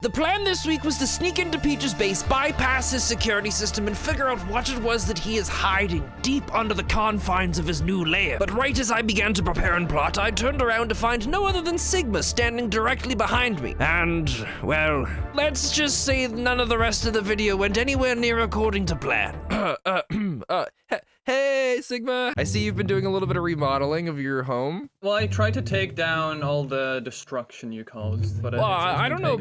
The plan this week was to sneak into Peach's base, bypass his security system, and figure out what it was that he is hiding deep under the confines of his new lair. But right as I began to prepare and plot, I turned around to find no other than Sigma standing directly behind me. And, well, let's just say none of the rest of the video went anywhere near according to plan. Hey, Sigma! I see you've been doing a little bit of remodeling of your home. Well, I tried to take down all the destruction you caused, but I don't know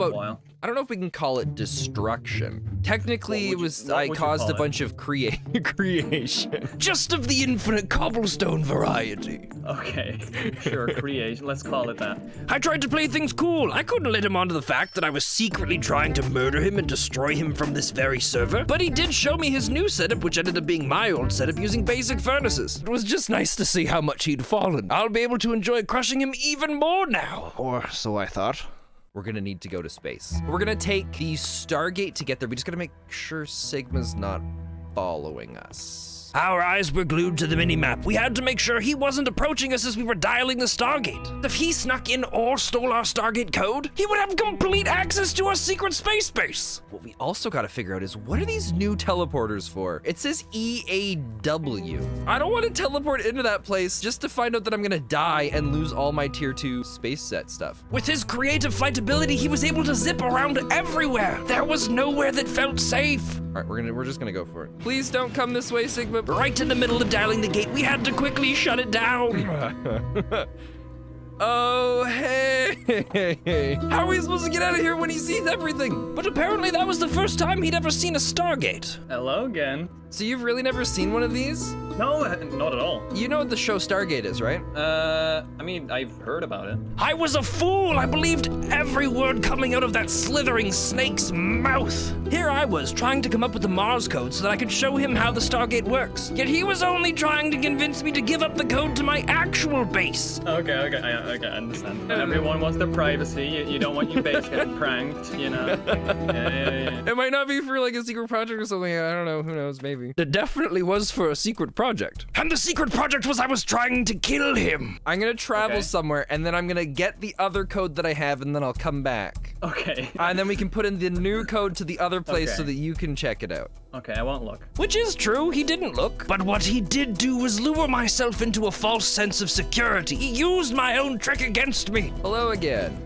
if we can call it destruction. Technically, I caused a bunch of creation. Just of the infinite cobblestone variety. Okay, sure, creation. Let's call it that. I tried to play things cool. I couldn't let him onto the fact that I was secretly trying to murder him and destroy him from this very server. But he did show me his new setup, which ended up being my old setup using basic furnaces. It was just nice to see how much he'd fallen. I'll be able to enjoy crushing him even more now. Or so I thought. We're gonna need to go to space. We're gonna take the Stargate to get there. We just gotta make sure Sigma's not following us. Our eyes were glued to the minimap. We had to make sure he wasn't approaching us as we were dialing the Stargate. If he snuck in or stole our Stargate code, he would have complete access to our secret space base. What we also gotta figure out is, what are these new teleporters for? It says EAW. I don't want to teleport into that place just to find out that I'm gonna die and lose all my tier 2 space set stuff. With his creative flight ability, he was able to zip around everywhere. There was nowhere that felt safe. All right, we're just gonna go for it. Please don't come this way, Sigma. Right in the middle of dialing the gate, we had to quickly shut it down. Oh, hey. How are we supposed to get out of here when he sees everything? But apparently that was the first time he'd ever seen a Stargate. Hello again. So you've really never seen one of these? No, not at all. You know what the show Stargate is, right? I mean, I've heard about it. I was a fool. I believed every word coming out of that slithering snake's mouth. Here I was trying to come up with the Mars code so that I could show him how the Stargate works. Yet he was only trying to convince me to give up the code to my actual base. Okay, I understand. Everyone wants their privacy. You don't want your base getting pranked, you know? Yeah. It might not be for like a secret project or something. I don't know. Who knows? Maybe. It definitely was for a secret project. And the secret project was I was trying to kill him. I'm gonna travel somewhere, and then I'm gonna get the other code that I have, and then I'll come back. Okay. And then we can put in the new code to the other place so that you can check it out. Okay, I won't look. Which is true, he didn't look. But what he did do was lure myself into a false sense of security. He used my own trick against me. Hello again.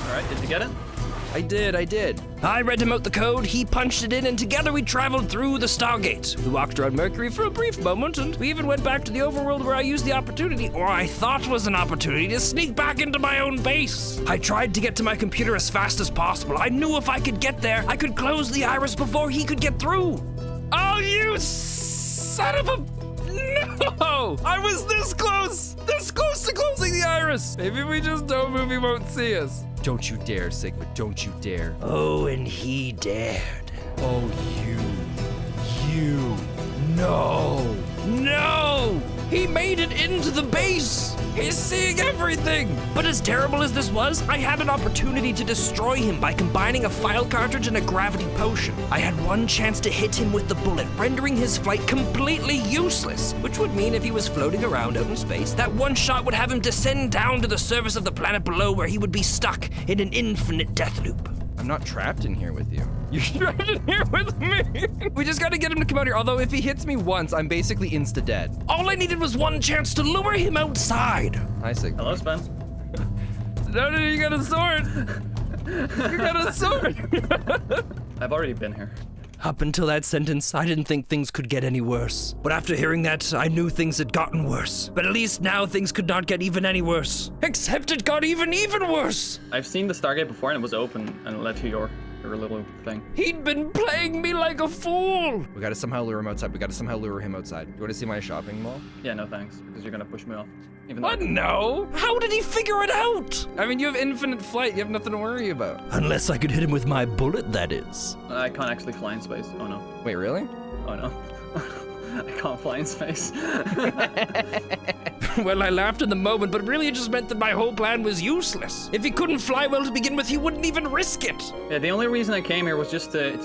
All right, did you get it? I did. I read him out the code, he punched it in, and together we traveled through the Stargate. We walked around Mercury for a brief moment, and we even went back to the overworld where I used the opportunity, or I thought was an opportunity, to sneak back into my own base. I tried to get to my computer as fast as possible. I knew if I could get there, I could close the iris before he could get through. Oh, you son of a... No! I was this close to closing the iris. Maybe we just don't move, he won't see us. Don't you dare, Sigma, don't you dare. Oh, and he dared. Oh, No! He made it into the base! He's seeing everything! But as terrible as this was, I had an opportunity to destroy him by combining a file cartridge and a gravity potion. I had one chance to hit him with the bullet, rendering his flight completely useless, which would mean if he was floating around out in space, that one shot would have him descend down to the surface of the planet below, where he would be stuck in an infinite death loop. I'm not trapped in here with you. You're trapped in here with me. We just gotta get him to come out here. Although if he hits me once, I'm basically insta-dead. All I needed was one chance to lure him outside. Hi, Sigma. Hello, Spen. No, you got a sword. You got a sword. I've already been here. Up until that sentence, I didn't think things could get any worse. But after hearing that, I knew things had gotten worse. But at least now things could not get even any worse. Except it got even worse. I've seen the Stargate before and it was open and it led to your little thing. He'd been playing me like a fool. We gotta somehow lure him outside. You wanna see my shopping mall? Yeah, no thanks, because you're gonna push me off. Even What? No. How did he figure it out? I mean, you have infinite flight. You have nothing to worry about. Unless I could hit him with my bullet, that is. I can't actually fly in space. Oh no. Wait, really? Oh no. I can't fly in space. Well, I laughed in the moment, but really it just meant that my whole plan was useless. If he couldn't fly well to begin with, he wouldn't even risk it. Yeah, the only reason I came here was just to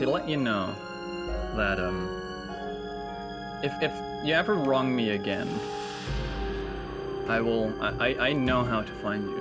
let you know that if you ever wrong me again, I know how to find you.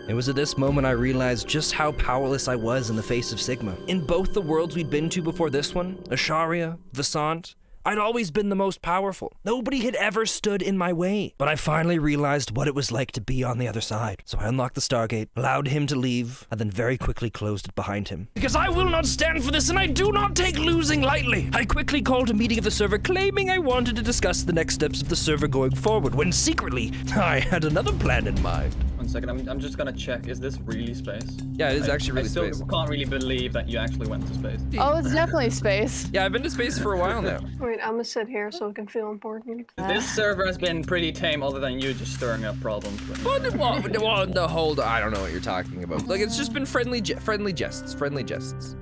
It was at this moment I realized just how powerless I was in the face of Sigma. In both the worlds we'd been to before this one, Asharia, Vasant, I'd always been the most powerful. Nobody had ever stood in my way. But I finally realized what it was like to be on the other side. So I unlocked the Stargate, allowed him to leave, and then very quickly closed it behind him. Because I will not stand for this, and I do not take losing lightly. I quickly called a meeting of the server, claiming I wanted to discuss the next steps of the server going forward, when secretly, I had another plan in mind. 1 second, I'm just gonna check. Is this really space? Yeah, it is actually really I space. still can't really believe that you actually went to space. Oh, it's definitely space. Yeah, I've been to space for a while now. Wait, I'm gonna sit here so it can feel important. This server has been pretty tame, other than you just stirring up problems. Well, the whole, I don't know what you're talking about. Like, it's just been friendly jests.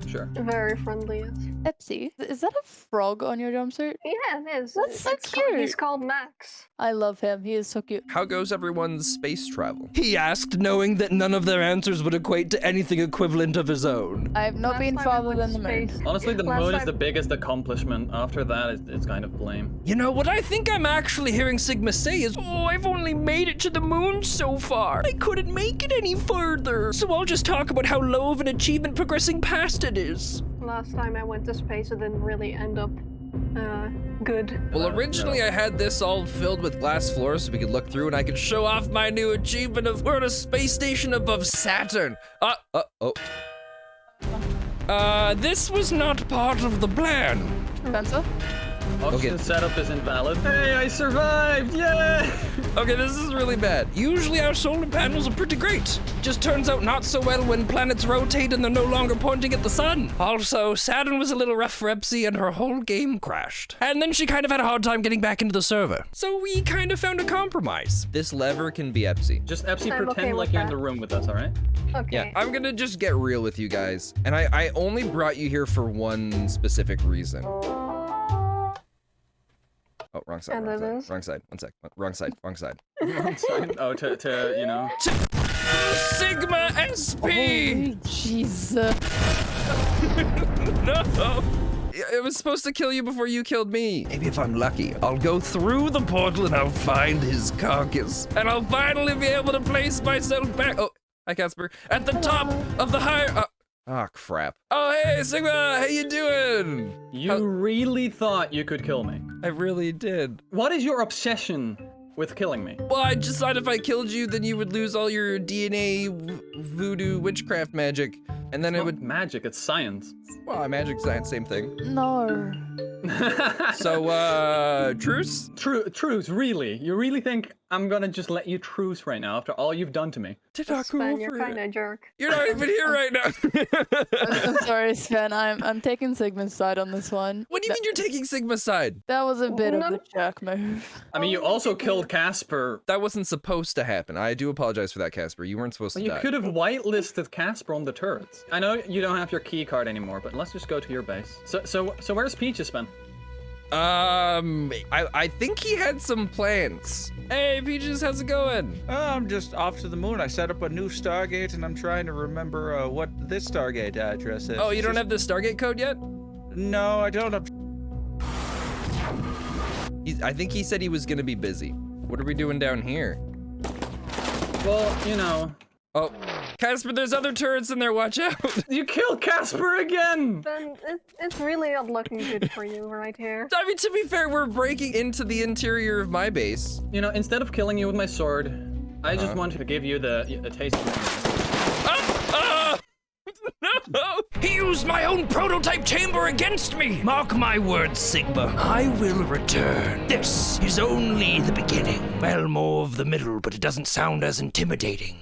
Sure. Very friendly, yes. Epsy, is that a frog on your jumpsuit? Yeah, it is. That's so It's cute. He's called Max. I love him. He is so cute. How goes everyone's space travel? He asked, knowing that none of their answers would equate to anything equivalent of his own. I have not Last been time I farther went than to the moon. space- Honestly, the Last moon is time- the biggest accomplishment. After that, it's kind of lame. You know, what I think I'm actually hearing Sigma say is, oh, I've only made it to the moon so far. I couldn't make it any further. So I'll just talk about how low of an achievement progressing past it is. Last time I went to space, it didn't really end up good. Well, originally I had this all filled with glass floors so we could look through and I could show off my new achievement of we're on a space station above Saturn. This was not part of the plan. Spencer? Oxygen setup is invalid. Hey, I survived! Yeah! Okay, this is really bad. Usually our solar panels are pretty great. Just turns out not so well when planets rotate and they're no longer pointing at the sun. Also, Saturn was a little rough for Epsy and her whole game crashed. And then she kind of had a hard time getting back into the server. So we kind of found a compromise. This lever can be Epsy. Just Epsy, I'm pretend okay like with you're in that. the room with us, alright? Okay. Yeah, I'm gonna just get real with you guys. And I only brought you here for one specific reason. Oh, wrong side, And wrong it side, is? wrong side, one sec, wrong side, wrong side. Oh, to you know. Sigma SP! Holy jeez. No! It was supposed to kill you before you killed me. Maybe if I'm lucky, I'll go through the portal and I'll find his carcass. And I'll finally be able to place myself back. Oh, Hi, Casper. at the top of the higher. Oh, crap. Oh, hey, Sigma, how you doing? You really thought you could kill me. I really did. What is your obsession with killing me? Well, I just thought if I killed you, then you would lose all your DNA voodoo witchcraft magic. And then it would, Magic, it's science. well, magic science, same thing. No. So, truce? Truce, really? You really think I'm gonna just let you truce right now after all you've done to me? Did not go Sven, you're over kind it. of a jerk. You're not even here right now. I'm sorry, Sven. I'm taking Sigma's side on this one. What do you mean you're taking Sigma's side? That was a bit of No. a jerk move. I mean, you also killed Casper. That wasn't supposed to happen. I do apologize for that, Casper. You weren't supposed to You die. could have whitelisted Casper on the turrets. I know you don't have your key card anymore, but let's just go to your base. So where's Peaches, Ben? I think he had some plans. Hey, Peaches, how's it going? I'm just off to the moon. I set up a new Stargate, and I'm trying to remember what this Stargate address is. Oh, you don't have the Stargate code yet? No, I don't have... I think he said he was gonna be busy. What are we doing down here? Well, you know. Oh, Casper, there's other turrets in there, watch out. You killed Casper again! Ben, it's really not looking good for you right here. I mean, to be fair, we're breaking into the interior of my base. You know, instead of killing you with my sword, I just wanted to give you a taste of No! He used my own prototype chamber against me! Mark my words, Sigma. I will return. This is only the beginning. Well, more of the middle, but it doesn't sound as intimidating.